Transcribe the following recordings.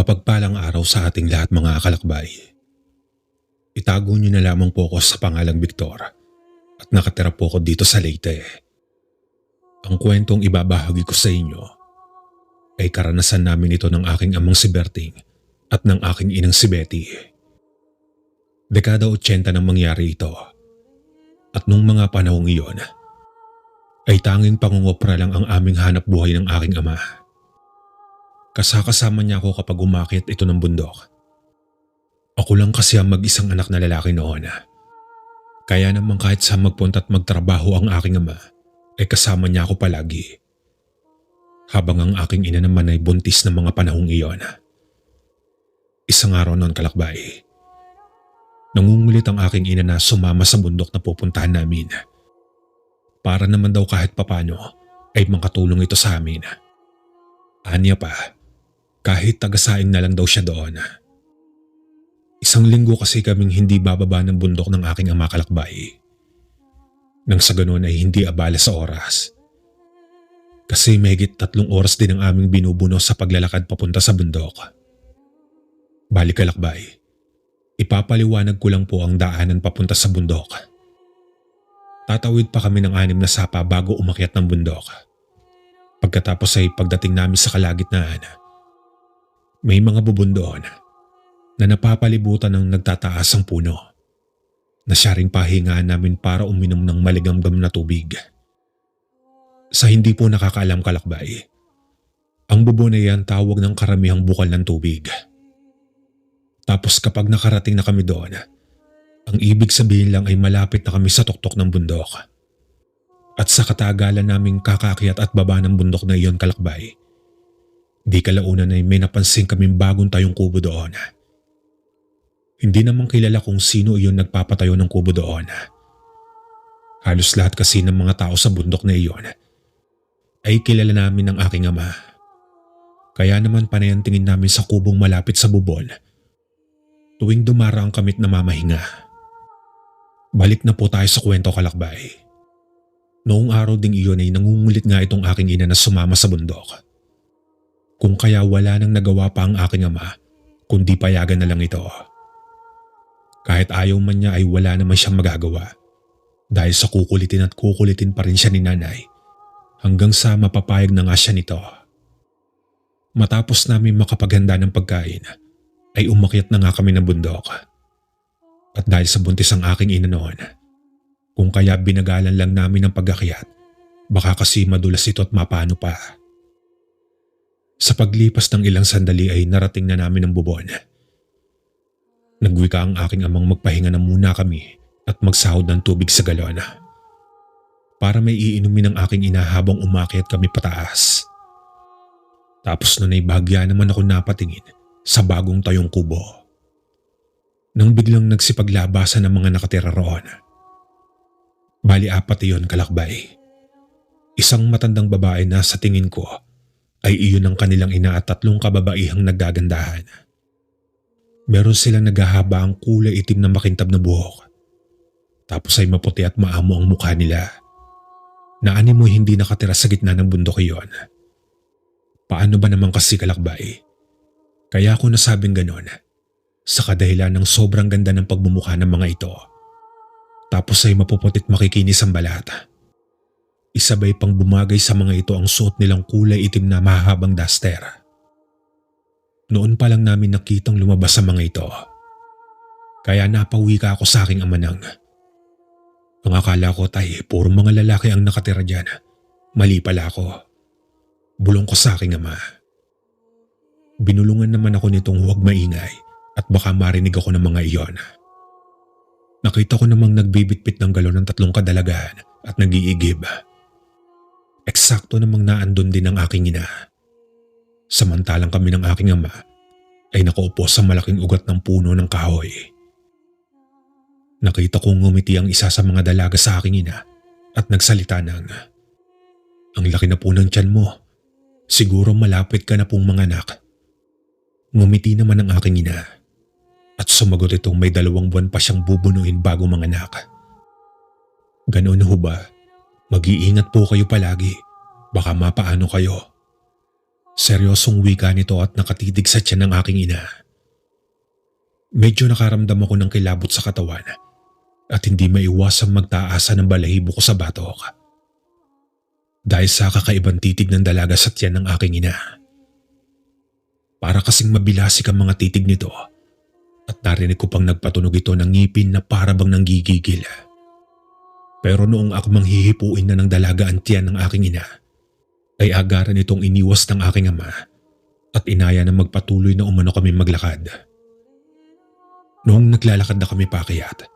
Mapagpalang araw sa ating lahat mga kalakbay. Itago niyo na lamang po ako sa pangalang Victor at nakatira po ako dito sa Leyte. Ang kwentong ibabahagi ko sa inyo ay karanasan namin ito ng aking amang si Berting at ng aking inang si Betty. Dekada 80 nang mangyari ito at nung mga panahong iyon ay tanging pangungopra lang ang aming hanap buhay ng aking ama. Kasama niya ako kapag umakyat ito ng bundok. Ako lang kasi ang mag-isang anak na lalaki noon. Kaya naman kahit saan magpunta at magtrabaho ang aking ama, ay kasama niya ako palagi. Habang ang aking ina naman ay buntis ng mga panahong iyon. Isang araw noon kalakbay, nangungulit ang aking ina na sumama sa bundok na pupuntahan namin. Para naman daw kahit papano ay makatulong ito sa amin. Anya pa, kahit tagasaing na lang daw siya doon. Isang linggo kasi kaming hindi bababa ng bundok ng aking ama kalakbay. Nang sa ganoon ay hindi abala sa oras. Kasi mahigit 3 oras din ang aming binubuno sa paglalakad papunta sa bundok. Balik kalakbay, ipapaliwanag ko lang po ang daanan papunta sa bundok. Tatawid pa kami ng 6 na sapa bago umakyat ng bundok. Pagkatapos ay pagdating namin sa kalagitnaan, may mga bubon doon na napapalibutan ng nagtataas ang puno na siya ring pahingaan namin para uminom ng maligamgam na tubig. Sa hindi po nakakaalam kalakbay, ang bubon ay ang tawag ng karamihang bukal ng tubig. Tapos kapag nakarating na kami doon, ang ibig sabihin lang ay malapit na kami sa tuktok ng bundok. At sa katagalan naming kakakyat at baba ng bundok na iyon kalakbay, di kalaunan ay may napansin kaming bagong tayong kubo doon. Hindi naman kilala kung sino iyon nagpapatayo ng kubo doon. Halos lahat kasi ng mga tao sa bundok na iyon ay kilala namin ng aking ama. Kaya naman panay ang tingin namin sa kubong malapit sa bubon tuwing dumara ang kamit na mamahinga. Balik na po tayo sa kwento kalakbay. Noong araw ding iyon ay nangungulit nga itong aking ina na sumama sa bundok. Kung kaya wala nang nagawa pa ang aking ama, kundi payagan na lang ito. Kahit ayaw man niya ay wala naman siyang magagawa. Dahil sa kukulitin at kukulitin pa rin siya ni nanay, hanggang sa mapapayag na nga siya nito. Matapos namin makapaghanda ng pagkain, ay umakyat na nga kami ng bundok. At dahil sa buntis ang aking ina noon, kung kaya binagalan lang namin ang pag-akyat, baka kasi madulas ito at mapano pa. Sa paglipas ng ilang sandali ay narating na namin ang bubon. Nagwika ang aking amang magpahinga na muna kami at magsahod ng tubig sa galon para may iinumin ng aking ina habang umakyat kami pataas. Tapos nun ay bahagya naman ako napatingin sa bagong tayong kubo. Nang biglang nagsipaglabasan ng mga nakatira roon. Bali 4 iyon kalakbay. Isang matandang babae na sa tingin ko ay iyon ang kanilang ina at 3 kababaihang naggagandahan. Meron silang naghahaba ang kulay itim na makintab na buhok. Tapos ay maputi at maamo ang mukha nila. Naani mo hindi nakatira sa gitna ng bundok iyon. Paano ba naman kasi kalakbay? Kaya ako nasabing ganon sa kadahilan ng sobrang ganda ng pagmumukha ng mga ito. Tapos ay mapuputit makikinis ang balat. Isabay pang bumagay sa mga ito ang suot nilang kulay itim na mahabang duster. Noon pa lang namin nakitang lumabas sa mga ito. Kaya napawika ako sa aking ama nang, ang akala ko tay puro mga lalaki ang nakatira dyan. Mali pala ako. Bulong ko sa aking ama. Binulungan naman ako nitong huwag maingay at baka marinig ako ng mga iyon. Nakita ko namang nagbibitbit ng galon ng 3 kadalagan at nag-iigib. Eksakto namang naandun din ang aking ina. Samantalang kami ng aking ama ay nakaupo sa malaking ugat ng puno ng kahoy. Nakita kong ngumiti ang isa sa mga dalaga sa aking ina at nagsalita ng, "Ang laki na po ng tiyan mo. Siguro malapit ka na pong manganak." Ngumiti naman ang aking ina at sumagot itong may 2 buwan pa siyang bubunuin bago manganak. "Ganoon ho ba? Mag-iingat po kayo palagi. Baka mapaano kayo." Seryosong wika nito at nakatitig sa tiyan ng aking ina. Medyo nakaramdam ako ng kilabot sa katawan at hindi maiwasang magtaasa ng balahibo ko sa batok. Dahil sa kakaibang titig ng dalaga sa tiyan ng aking ina. Para kasing mabilasik ang mga titig nito at narinig ko pang nagpatunog ito ng ngipin na para bang nanggigigil. Pero noong akmang hihipuin na ng dalaga ang tiyan ng aking ina, ay agaran itong iniwas ng aking ama at inaya na magpatuloy na umano kami maglakad. Noong naglalakad na kami paakyat,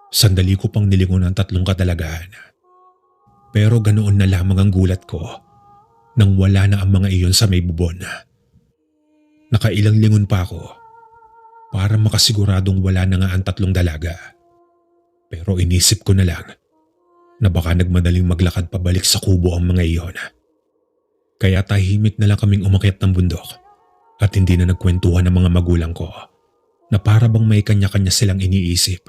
sandali ko pang nilingon ang 3 kadalagaan. Pero ganoon na lamang ang gulat ko nang wala na ang mga iyon sa may bubon. Nakailang lingon pa ako para makasiguradong wala na nga ang 3 dalaga. Pero inisip ko na lang na baka nagmadaling maglakad pabalik sa kubo ang mga iyon. Kaya tahimik na lang kaming umakyat ng bundok at hindi na nagkwentuhan ng mga magulang ko na para bang may kanya-kanya silang iniisip.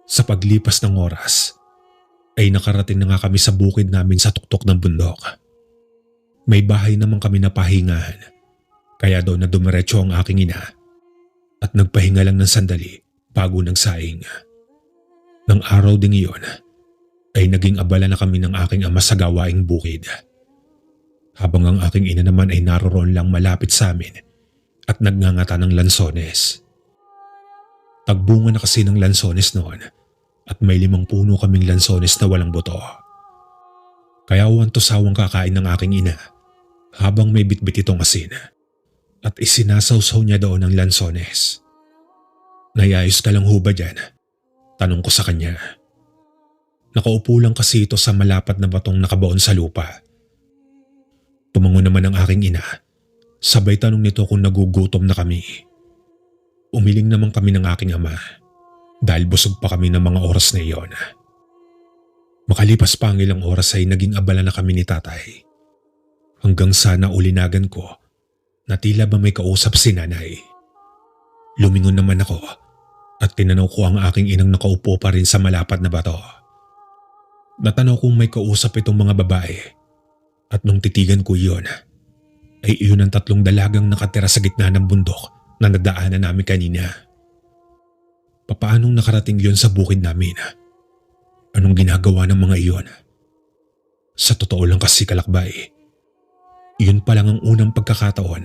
Sa paglipas ng oras ay nakarating na nga kami sa bukid namin sa tuktok ng bundok. May bahay naman kami na pahingahan kaya doon na dumiretso ang aking ina at nagpahinga lang ng sandali bago nagsaing. Nang araw ding iyon ay naging abala na kami ng aking ama sa gawaing bukid. Habang ang aking ina naman ay naroroon lang malapit sa amin at nagnangata ng lansones. Tagbunga na kasi ng lansones noon at may 5 puno kaming lansones na walang buto. Kaya wanto-sawang kakain ng aking ina habang may bitbit itong asin at isinasawsaw niya doon ang lansones. "Nayayos ka lang ho ba dyan?" Tanong ko sa kanya. Nakaupo lang kasi ito sa malapad na batong nakabaon sa lupa. Tumango naman ang aking ina. Sabay tanong nito kung nagugutom na kami. Umiling naman kami ng aking ama dahil busog pa kami ng mga oras na iyon. Makalipas pa ang ilang oras ay naging abala na kami ni tatay. Hanggang sa naulinagan ko na tila ba may kausap si nanay. Lumingon naman ako at tinanaw ko ang aking inang nakaupo pa rin sa malapad na bato. Natanaw kong may kausap itong mga babae. At nung titigan ko iyon, ay iyon ang 3 dalagang nakatira sa gitna ng bundok na nadaanan namin kanina. Papaanong nakarating iyon sa bukid namin? Anong ginagawa ng mga iyon? Sa totoo lang kasi kalakbay, iyon pa lang ang unang pagkakataon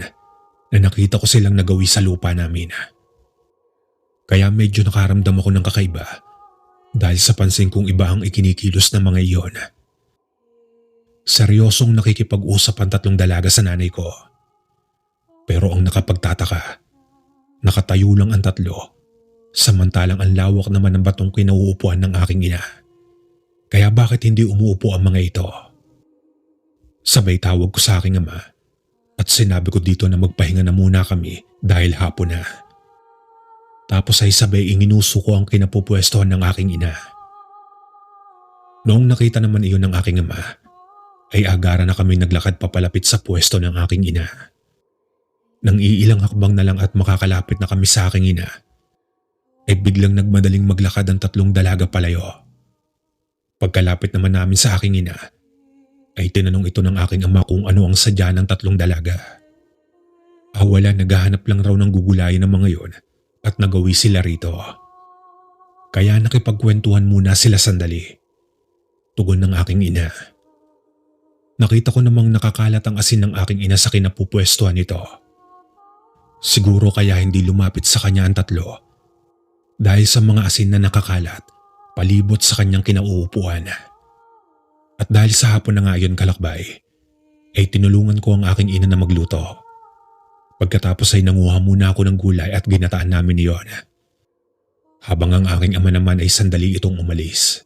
na nakita ko silang nagawi sa lupa namin. Kaya medyo nakaramdam ako ng kakaiba dahil sa pansin kong iba ang ikinikilos ng mga iyon. Seryosong nakikipag-usap ang 3 dalaga sa nanay ko. Pero ang nakapagtataka, nakatayo lang ang 3, samantalang ang lawak naman ng batong kinauupuan ng aking ina. Kaya bakit hindi umuupo ang mga ito? Sabay tawag ko sa aking ama at sinabi ko dito na magpahinga na muna kami dahil hapon na. Tapos ay sabay inginuso ko ang kinapupwestuhan ng aking ina. Noong nakita naman iyon ng aking ama, ay agara na kami naglakad papalapit sa pwesto ng aking ina. Nang iilang hakbang na lang at makakalapit na kami sa aking ina, ay biglang nagmadaling maglakad ang 3 dalaga palayo. Pagkalapit naman namin sa aking ina, ay tinanong ito ng aking ama kung ano ang sadya ng 3 dalaga. Wala, naghahanap lang raw ng gugulayan ng mga yon at nagawi sila rito. Kaya nakipagkwentuhan muna sila sandali. Tugon ng aking ina. Nakita ko namang nakakalat ang asin ng aking ina sa kinapupwestuhan nito. Siguro kaya hindi lumapit sa kanya ang 3 dahil sa mga asin na nakakalat palibot sa kanyang kinauupuan. At dahil sa hapon na nga yun kalakbay, ay tinulungan ko ang aking ina na magluto. Pagkatapos ay nanguha muna ako ng gulay at ginataan namin iyon. Habang ang aking ama naman ay sandali itong umalis.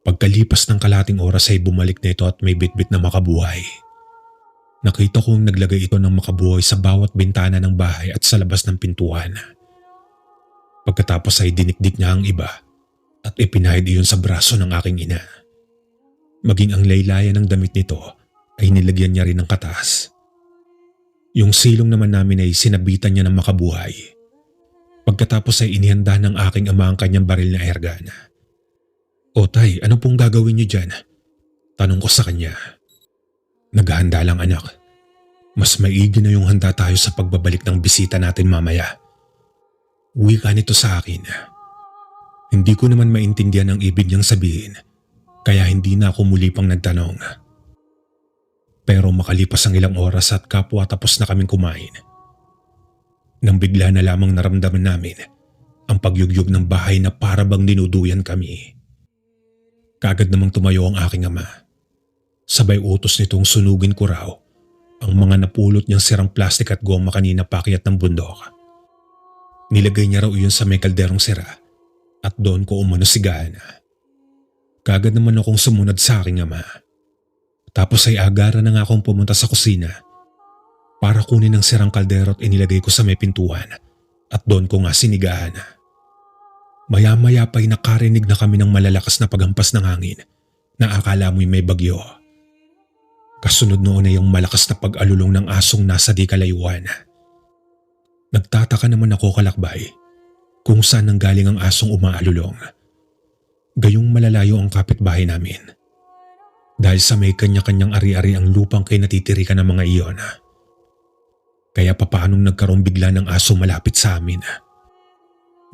Pagkalipas ng kalating oras ay bumalik na ito at may bitbit na makabuhay. Nakita kong naglagay ito ng makabuhay sa bawat bintana ng bahay at sa labas ng pintuan. Pagkatapos ay dinikdik niya ang iba at ipinahid iyon sa braso ng aking ina. Maging ang laylayan ng damit nito ay nilagyan niya rin ng katas. Yung silong naman namin ay sinabitan niya ng makabuhay. Pagkatapos ay inihanda ng aking ama ang kanyang baril na airgun. "O tay, ano pong gagawin niyo dyan?" Tanong ko sa kanya. "Naghahanda lang anak, Mas maigi na yung handa tayo sa pagbabalik ng bisita natin mamaya. Wika nito sa akin. Hindi ko naman maintindihan ang ibig niyang sabihin, kaya hindi na ako muli pang nagtanong. Pero makalipas ang ilang oras at kapwa tapos na kaming kumain, nang bigla na lamang naramdaman namin ang pagyugyug ng bahay na para bang dinuduyan kami. Kaagad namang tumayo ang aking ama. Sabay utos nitong sunugin ko raw ang mga napulot niyang sirang plastik at goma kanina paakyat ng bundok. Nilagay niya raw iyon sa may kalderong sira at doon ko umano sigahan. Kaagad naman akong sumunod sa aking ama. Tapos ay agaran na nga akong pumunta sa kusina para kunin ang sirang kaldero at inilagay ko sa may pintuan at doon ko nga sinigahan. Maya-maya pa'y nakarinig na kami ng malalakas na paghampas ng hangin na akala mo'y may bagyo. Kasunod noon ay yung malakas na pag-alulong ng asong nasa di kalayuan. Nagtataka naman ako, kalakbay, kung saan nanggaling ang asong umaalulong. Gayong malalayo ang kapitbahay namin. Dahil sa may kanya-kanyang ari-ari ang lupang kay natitirikan ng mga iyon. Kaya papaanong nagkaroon bigla ng aso malapit sa amin.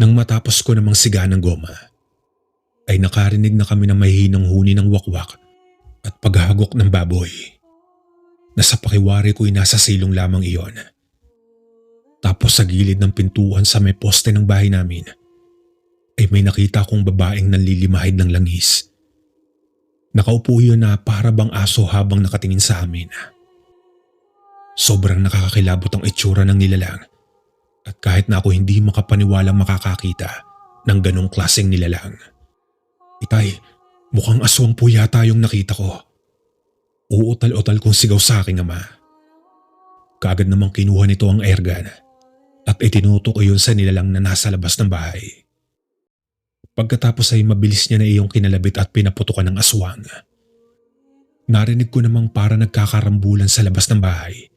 Nang matapos ko namang sigahan ng goma, ay nakarinig na kami ng mahihinang huni ng wakwak at paghagok ng baboy. Nasa pakiwari ko'y nasa silong lamang iyon. Tapos sa gilid ng pintuan sa may poste ng bahay namin, ay may nakita kong babaeng nanlilimahid ng langis. Nakaupo yun na para bang aso habang nakatingin sa amin. Sobrang nakakakilabot ang itsura ng nilalang at kahit na ako hindi makapaniwalang makakakita ng ganong klaseng nilalang. Itay, mukhang aswang po yata yung nakita ko. Uutal-utal kong sigaw sa aking ama. Kaagad namang kinuha nito ang airgun at itinutok ko yun sa nilalang na nasa labas ng bahay. Pagkatapos ay mabilis niya na iyong kinalabit at pinaputukan ng aswang. Narinig ko namang para nagkakarambulan sa labas ng bahay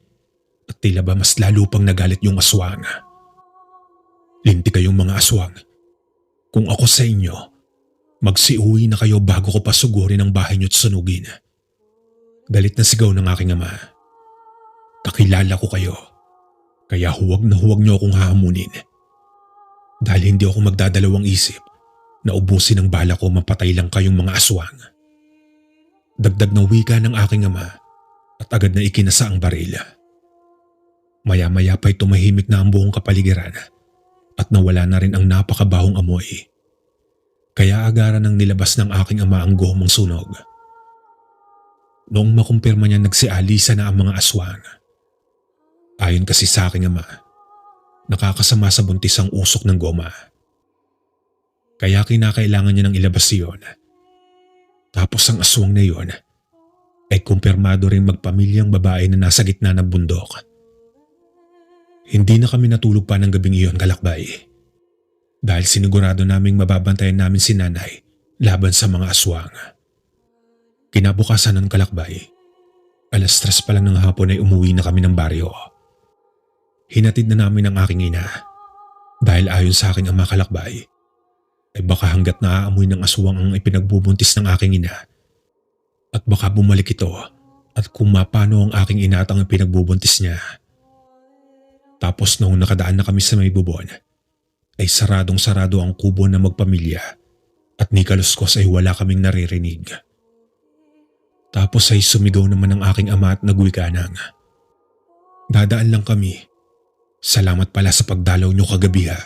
at tila ba mas lalo pang nagalit yung aswang. Linti kayong mga aswang. Kung ako sa inyo, magsiuwi na kayo bago ko pasugurin ang bahay niyo at sunugin. Galit na sigaw ng aking ama. Kakilala ko kayo, kaya huwag na huwag niyo akong hahamunin. Dahil hindi ako magdadalawang isip na ubusin ang bala ko mapatay lang kayong mga aswang. Dagdag na wika ng aking ama at agad na ikinasa ang baril. Maya-maya pa'y tumahimik na ang buong kapaligiran at nawala na rin ang napakabahong amoy. Kaya agaran ng nilabas ng aking ama ang gumong sunog. Noong makumpirma niya nagsialisa na ang mga aswang. Ayon kasi sa aking ama, nakakasama sa buntis ang usok ng goma. Kaya kinakailangan niya nang ilabas iyon. Tapos ang aswang na iyon ay kumpirmado rin magpamilyang babae na nasa gitna ng bundok. Hindi na kami natulog pa ng gabing iyon, kalakbay. Dahil sinigurado naming mababantayan namin si nanay laban sa mga aswang. Kinabukasan ng kalakbay, 3:00 pa lang ng hapon ay umuwi na kami ng baryo. Hinatid na namin ang aking ina dahil ayon sa aking ama, kalakbay, ay baka hanggat naaamoy ng aswang ang ipinagbubuntis ng aking ina at baka bumalik ito at kung mapano ang aking ina at ang ipinagbubuntis niya. Tapos noong nakadaan na kami sa may bubon, ay saradong-sarado ang kubo na magpamilya at ni kaluskos ay wala kaming naririnig. Tapos ay sumigaw naman ang aking ama at nagwika ng, "Dadaan lang kami. Salamat pala sa pagdalaw niyo kagabi ha."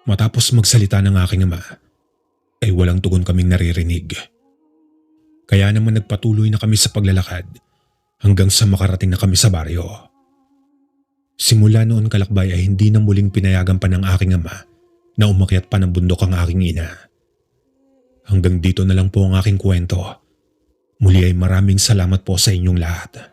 Matapos magsalita ng aking ama, ay walang tugon kaming naririnig. Kaya naman nagpatuloy na kami sa paglalakad hanggang sa makarating na kami sa baryo. Simula noon, kalakbay, ay hindi na muling pinayagan pa ng aking ama na umakyat pa ng bundok ang aking ina. Hanggang dito na lang po ang aking kwento. Muli ay maraming salamat po sa inyong lahat.